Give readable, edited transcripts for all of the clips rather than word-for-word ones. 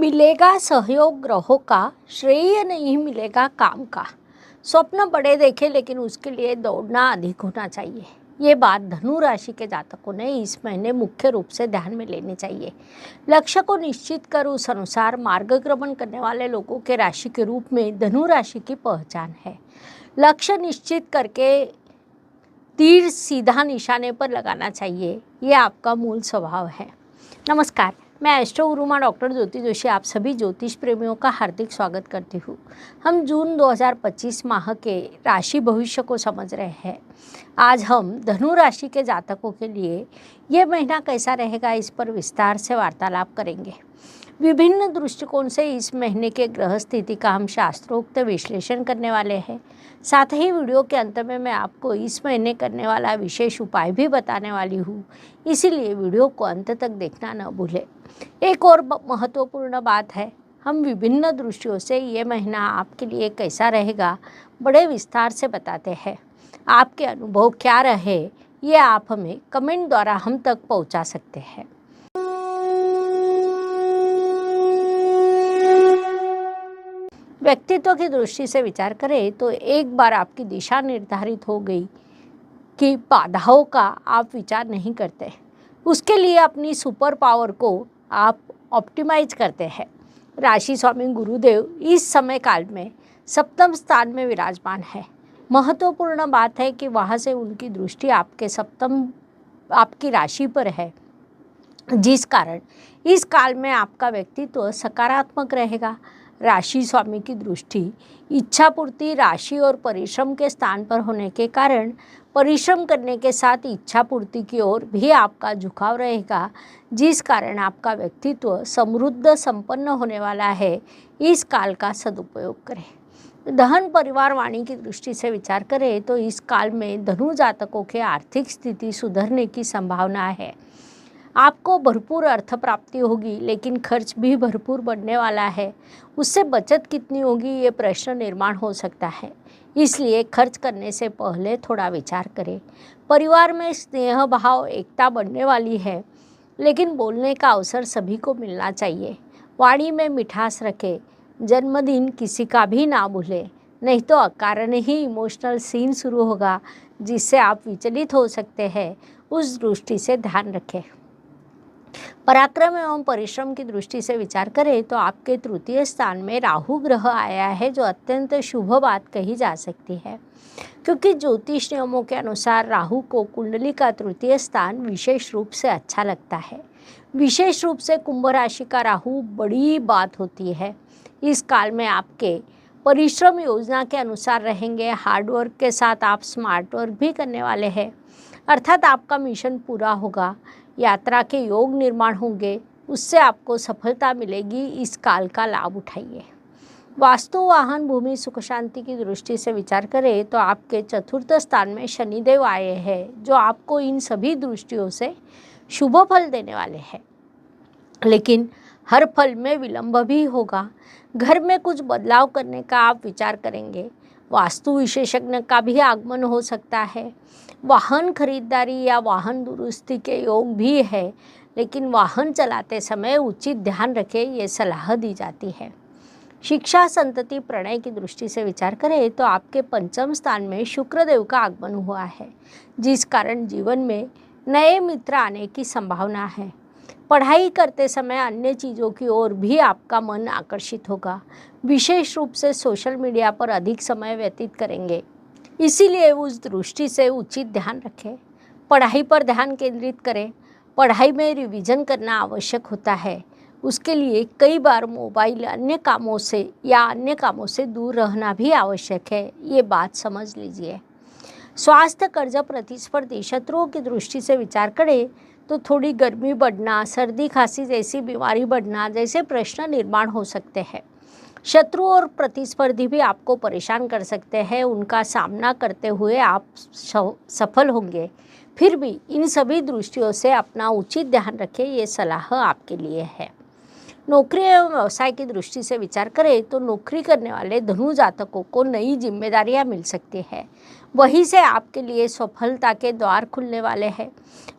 मिलेगा सहयोग ग्रहों का, श्रेय नहीं मिलेगा काम का। स्वप्न बड़े देखें लेकिन उसके लिए दौड़ना अधिक होना चाहिए। ये बात धनु राशि के जातकों ने इस महीने मुख्य रूप से ध्यान में लेनी चाहिए। लक्ष्य को निश्चित कर उस अनुसार मार्गक्रमण करने वाले लोगों के राशि के रूप में धनु राशि की पहचान है। लक्ष्य निश्चित करके तीर सीधा निशाने पर लगाना चाहिए, ये आपका मूल स्वभाव है। नमस्कार, मैं एस्ट्रो गुरुमा डॉक्टर ज्योति जोशी आप सभी ज्योतिष प्रेमियों का हार्दिक स्वागत करती हूँ। हम जून 2025 माह के राशि भविष्य को समझ रहे हैं। आज हम धनु राशि के जातकों के लिए ये महीना कैसा रहेगा इस पर विस्तार से वार्तालाप करेंगे। विभिन्न दृष्टिकोण से इस महीने के ग्रह स्थिति का हम शास्त्रोक्त विश्लेषण करने वाले हैं। साथ ही वीडियो के अंत में मैं आपको इस महीने करने वाला विशेष उपाय भी बताने वाली हूँ, इसीलिए वीडियो को अंत तक देखना न भूलें। एक और महत्वपूर्ण बात है, हम विभिन्न दृष्टियों से ये महीना आपके लिए कैसा रहेगा बड़े विस्तार से बताते हैं। आपके अनुभव क्या रहे ये आप हमें कमेंट द्वारा हम तक पहुँचा सकते हैं। व्यक्तित्व की दृष्टि से विचार करें तो एक बार आपकी दिशा निर्धारित हो गई कि बाधाओं का आप विचार नहीं करते, उसके लिए अपनी सुपर पावर को आप ऑप्टिमाइज करते हैं। राशि स्वामी गुरुदेव इस समय काल में सप्तम स्थान में विराजमान है। महत्वपूर्ण बात है कि वहाँ से उनकी दृष्टि आपकी राशि पर है, जिस कारण इस काल में आपका व्यक्तित्व सकारात्मक रहेगा। राशि स्वामी की दृष्टि इच्छा पूर्ति, राशि और परिश्रम के स्थान पर होने के कारण परिश्रम करने के साथ इच्छा पूर्ति की ओर भी आपका झुकाव रहेगा, जिस कारण आपका व्यक्तित्व समृद्ध संपन्न होने वाला है। इस काल का सदुपयोग करें। धन परिवार वाणी की दृष्टि से विचार करें तो इस काल में धनु जातकों के आर्थिक स्थिति सुधरने की संभावना है। आपको भरपूर अर्थ प्राप्ति होगी, लेकिन खर्च भी भरपूर बढ़ने वाला है। उससे बचत कितनी होगी ये प्रश्न निर्माण हो सकता है, इसलिए खर्च करने से पहले थोड़ा विचार करें। परिवार में स्नेह भाव एकता बढ़ने वाली है, लेकिन बोलने का अवसर सभी को मिलना चाहिए। वाणी में मिठास रखें। जन्मदिन किसी का भी ना भूलें, नहीं तो अकारण ही इमोशनल सीन शुरू होगा, जिससे आप विचलित हो सकते हैं। उस दृष्टि से ध्यान रखें। पराक्रम एवं परिश्रम की दृष्टि से विचार करें तो आपके तृतीय स्थान में राहु ग्रह आया है, जो अत्यंत शुभ बात कही जा सकती है, क्योंकि ज्योतिष नियमों के अनुसार राहु को कुंडली का तृतीय स्थान विशेष रूप से अच्छा लगता है। विशेष रूप से कुंभ राशि का राहु बड़ी बात होती है। इस काल में आपके परिश्रम योजना के अनुसार रहेंगे। हार्डवर्क के साथ आप स्मार्ट वर्क भी करने वाले हैं, अर्थात आपका मिशन पूरा होगा। यात्रा के योग निर्माण होंगे, उससे आपको सफलता मिलेगी। इस काल का लाभ उठाइए। वास्तु, वाहन, भूमि, सुख शांति की दृष्टि से विचार करें तो आपके चतुर्थ स्थान में शनिदेव आए हैं, जो आपको इन सभी दृष्टियों से शुभ फल देने वाले हैं, लेकिन हर फल में विलंब भी होगा। घर में कुछ बदलाव करने का आप विचार करेंगे। वास्तु विशेषज्ञ का भी आगमन हो सकता है। वाहन खरीदारी या वाहन दुरुस्ती के योग भी है, लेकिन वाहन चलाते समय उचित ध्यान रखें, ये सलाह दी जाती है। शिक्षा, संतति, प्रणय की दृष्टि से विचार करें तो आपके पंचम स्थान में शुक्रदेव का आगमन हुआ है, जिस कारण जीवन में नए मित्र आने की संभावना है। पढ़ाई करते समय अन्य चीज़ों की ओर भी आपका मन आकर्षित होगा। विशेष रूप से सोशल मीडिया पर अधिक समय व्यतीत करेंगे, इसीलिए उस दृष्टि से उचित ध्यान रखें। पढ़ाई पर ध्यान केंद्रित करें। पढ़ाई में रिवीजन करना आवश्यक होता है, उसके लिए कई बार मोबाइल अन्य कामों से दूर रहना भी आवश्यक है, ये बात समझ लीजिए। स्वास्थ्य, कर्ज, प्रतिस्पर्धी, शत्रुओं की दृष्टि से विचार करें तो थोड़ी गर्मी बढ़ना, सर्दी खांसी जैसी बीमारी बढ़ना जैसे प्रश्न निर्माण हो सकते हैं। शत्रु और प्रतिस्पर्धी भी आपको परेशान कर सकते हैं, उनका सामना करते हुए आप सफल होंगे। फिर भी इन सभी दृष्टियों से अपना उचित ध्यान रखें, ये सलाह आपके लिए है। नौकरी एवं व्यवसाय की दृष्टि से विचार करें तो नौकरी करने वाले धनु जातकों को नई जिम्मेदारियां मिल सकती है, वहीं से आपके लिए सफलता के द्वार खुलने वाले हैं।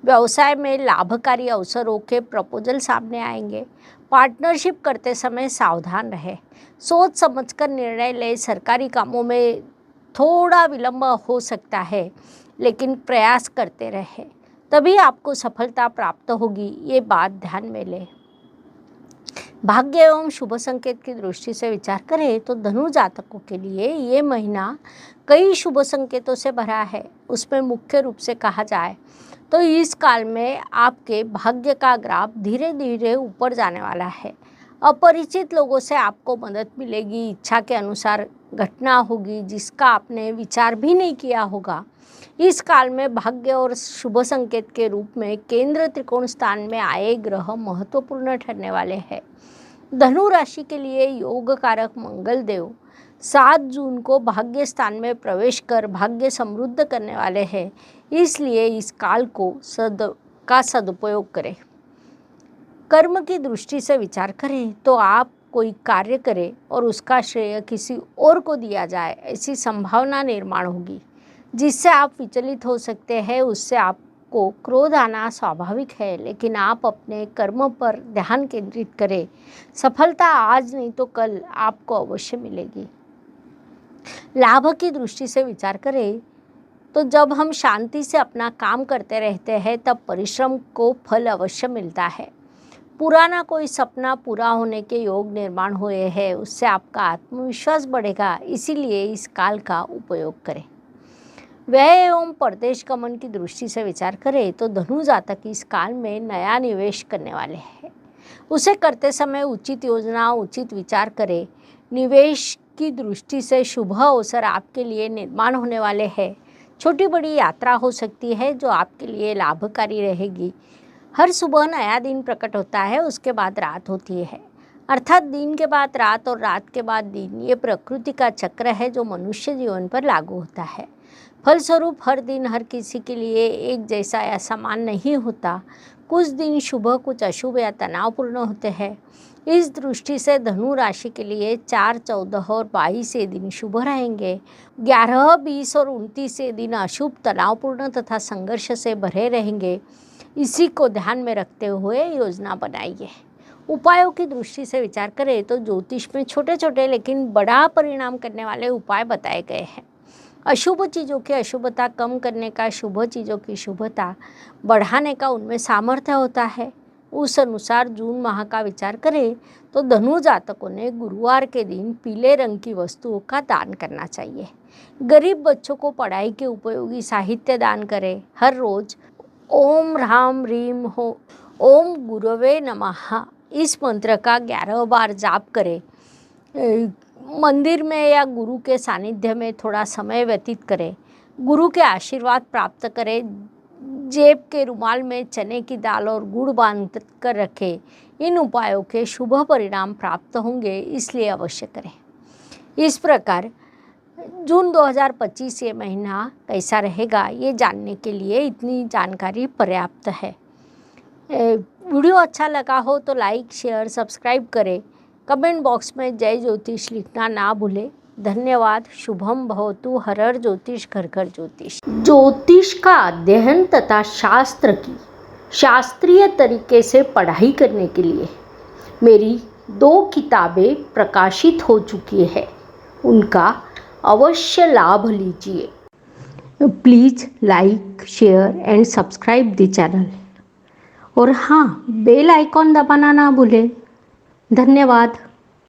व्यवसाय में लाभकारी अवसरों के प्रपोजल सामने आएंगे। पार्टनरशिप करते समय सावधान रहे, सोच समझकर निर्णय ले। सरकारी कामों में थोड़ा विलंब हो सकता है, लेकिन प्रयास करते रहे, तभी आपको सफलता प्राप्त होगी, ये बात ध्यान में लें। भाग्य एवं शुभ संकेत की दृष्टि से विचार करें तो धनु जातकों के लिए ये महीना कई शुभ संकेतों से भरा है। उसमें मुख्य रूप से कहा जाए तो इस काल में आपके भाग्य का ग्राफ धीरे धीरे ऊपर जाने वाला है। अपरिचित लोगों से आपको मदद मिलेगी, इच्छा के अनुसार घटना होगी जिसका आपने विचार भी नहीं किया होगा। इस काल में भाग्य और शुभ संकेत के रूप में केंद्र त्रिकोण स्थान में आए ग्रह महत्वपूर्ण ठहरने वाले हैं। धनु राशि के लिए योग कारक मंगल देव 7 जून को भाग्य स्थान में प्रवेश कर भाग्य समृद्ध करने वाले हैं, इसलिए इस काल को सदुपयोग करें। कर्म की दृष्टि से विचार करें तो आप कोई कार्य करें और उसका श्रेय किसी और को दिया जाए, ऐसी संभावना निर्माण होगी जिससे आप विचलित हो सकते हैं। उससे आपको क्रोध आना स्वाभाविक है, लेकिन आप अपने कर्म पर ध्यान केंद्रित करें। सफलता आज नहीं तो कल आपको अवश्य मिलेगी। लाभ की दृष्टि से विचार करें तो जब हम शांति से अपना काम करते रहते हैं तब परिश्रम को फल अवश्य मिलता है। पुराना कोई सपना पूरा होने के योग निर्माण हुए हैं, उससे आपका आत्मविश्वास बढ़ेगा, इसीलिए इस काल का उपयोग करें। व्यय एवं परदेश गमन की दृष्टि से विचार करें तो धनु जातक इस काल में नया निवेश करने वाले हैं। उसे करते समय उचित योजना, उचित विचार करें। निवेश की दृष्टि से शुभ अवसर आपके लिए निर्माण होने वाले हैं। छोटी बड़ी यात्रा हो सकती है जो आपके लिए लाभकारी रहेगी। हर सुबह नया दिन प्रकट होता है, उसके बाद रात होती है, अर्थात दिन के बाद रात और रात के बाद दिन। ये प्रकृति का चक्र है जो मनुष्य जीवन पर लागू होता है। फलस्वरूप हर दिन हर किसी के लिए एक जैसा या समान नहीं होता। कुछ दिन शुभ, कुछ अशुभ या तनावपूर्ण होते हैं। इस दृष्टि से धनु राशि के लिए 4, 14 और 22 ये दिन शुभ रहेंगे। 11, 20 और 29 ये दिन अशुभ, तनावपूर्ण तथा संघर्ष से भरे रहेंगे। इसी को ध्यान में रखते हुए योजना बनाइए। उपायों की दृष्टि से विचार करें तो ज्योतिष में छोटे छोटे लेकिन बड़ा परिणाम करने वाले उपाय बताए गए हैं। अशुभ चीज़ों की अशुभता कम करने का, शुभ चीज़ों की शुभता बढ़ाने का उनमें सामर्थ्य होता है। उस अनुसार जून माह का विचार करें तो धनु जातकों ने गुरुवार के दिन पीले रंग की वस्तुओं का दान करना चाहिए। गरीब बच्चों को पढ़ाई के उपयोगी साहित्य दान करें। हर रोज ओम ह्रां ह्रीं हो ओम गुरवे नमः इस मंत्र का 11 बार जाप करें। मंदिर में या गुरु के सानिध्य में थोड़ा समय व्यतीत करें। गुरु के आशीर्वाद प्राप्त करें। जेब के रुमाल में चने की दाल और गुड़ बांध कर रखें। इन उपायों के शुभ परिणाम प्राप्त होंगे, इसलिए अवश्य करें। इस प्रकार जून 2025 ये महीना कैसा रहेगा ये जानने के लिए इतनी जानकारी पर्याप्त है। वीडियो अच्छा लगा हो तो लाइक, शेयर, सब्सक्राइब करें। कमेंट बॉक्स में जय ज्योतिष लिखना ना भूलें। धन्यवाद। शुभम भवतु। हर हर ज्योतिष, घर घर ज्योतिष। ज्योतिष का अध्ययन तथा शास्त्र की शास्त्रीय तरीके से पढ़ाई करने के लिए मेरी 2 किताबें प्रकाशित हो चुकी है, उनका अवश्य लाभ लीजिए। Please like, share and subscribe the channel. और हाँ, बेल आइकॉन दबाना ना भूलें। धन्यवाद।